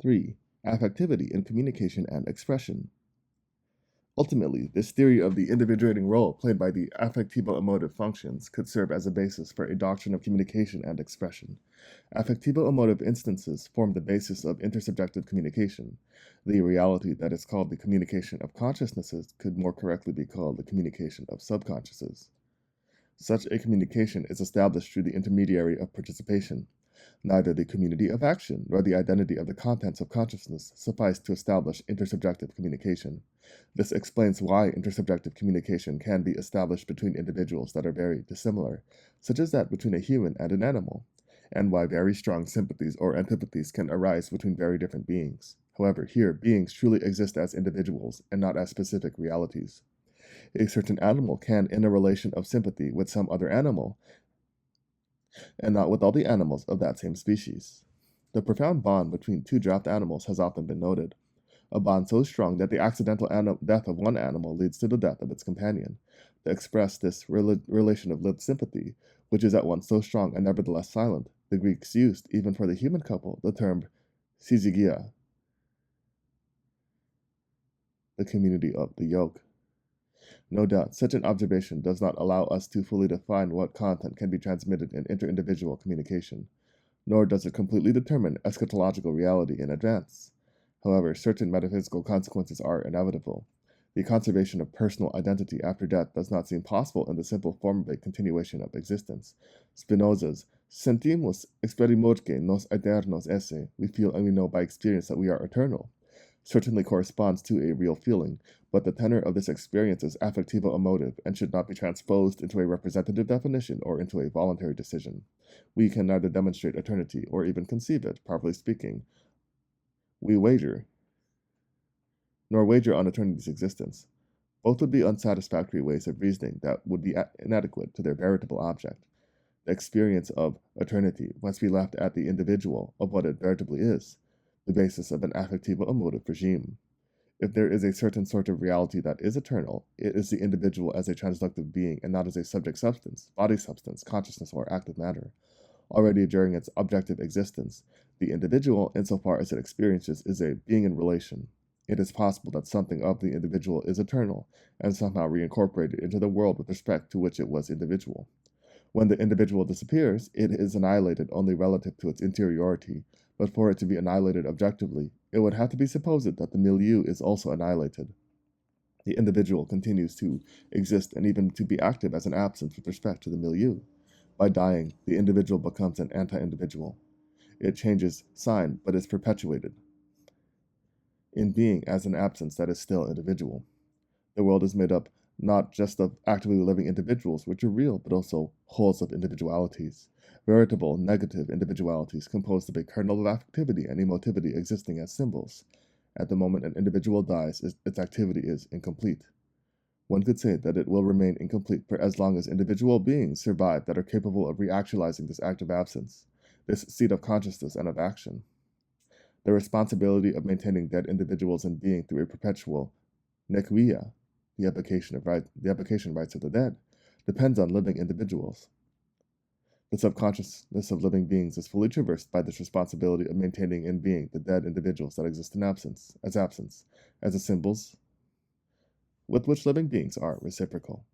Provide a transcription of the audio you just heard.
3. Affectivity in communication and expression. Ultimately, this theory of the individuating role played by the affectivo-emotive functions could serve as a basis for a doctrine of communication and expression. Affectivo-emotive instances form the basis of intersubjective communication. The reality that is called the communication of consciousnesses could more correctly be called the communication of subconsciouses. Such a communication is established through the intermediary of participation. Neither the community of action nor the identity of the contents of consciousness suffice to establish intersubjective communication. This explains why intersubjective communication can be established between individuals that are very dissimilar, such as that between a human and an animal, and why very strong sympathies or antipathies can arise between very different beings. However, here, beings truly exist as individuals and not as specific realities. A certain animal can, in a relation of sympathy with some other animal, and not with all the animals of that same species. The profound bond between two draft animals has often been noted, a bond so strong that the accidental death of one animal leads to the death of its companion. To express this relation of lived sympathy, which is at once so strong and nevertheless silent, the Greeks used, even for the human couple, the term syzygia, the community of the yoke. No doubt, such an observation does not allow us to fully define what content can be transmitted in interindividual communication, nor does it completely determine eschatological reality in advance. However, certain metaphysical consequences are inevitable. The conservation of personal identity after death does not seem possible in the simple form of a continuation of existence. Spinoza's sentimos experimur que nos aeternos esse, we feel and we know by experience that we are eternal, certainly corresponds to a real feeling, but the tenor of this experience is affectivo-emotive and should not be transposed into a representative definition or into a voluntary decision. We can neither demonstrate eternity or even conceive it, properly speaking. We wager, nor wager on eternity's existence. Both would be unsatisfactory ways of reasoning that would be inadequate to their veritable object. The experience of eternity must be left at the individual of what it veritably is, the basis of an affectivo-emotive regime. If there is a certain sort of reality that is eternal, it is the individual as a transductive being and not as a subject substance, body substance, consciousness, or active matter. Already during its objective existence, the individual, insofar as it experiences, is a being in relation. It is possible that something of the individual is eternal and somehow reincorporated into the world with respect to which it was individual. When the individual disappears, it is annihilated only relative to its interiority, but for it to be annihilated objectively, it would have to be supposed that the milieu is also annihilated. The individual continues to exist and even to be active as an absence with respect to the milieu. By dying, the individual becomes an anti-individual. It changes sign, but is perpetuated in being as an absence that is still individual. The world is made up not just of actively living individuals, which are real, but also wholes of individualities, veritable negative individualities composed of a kernel of activity and emotivity existing as symbols. At the moment an individual dies, its activity is incomplete. One could say that it will remain incomplete for as long as individual beings survive that are capable of reactualizing this act of absence, this seat of consciousness and of action. The responsibility of maintaining dead individuals in being through a perpetual nequia, the application rights of the dead, depends on living individuals. The subconsciousness of living beings is fully traversed by this responsibility of maintaining in being the dead individuals that exist in absence, as the symbols with which living beings are reciprocal.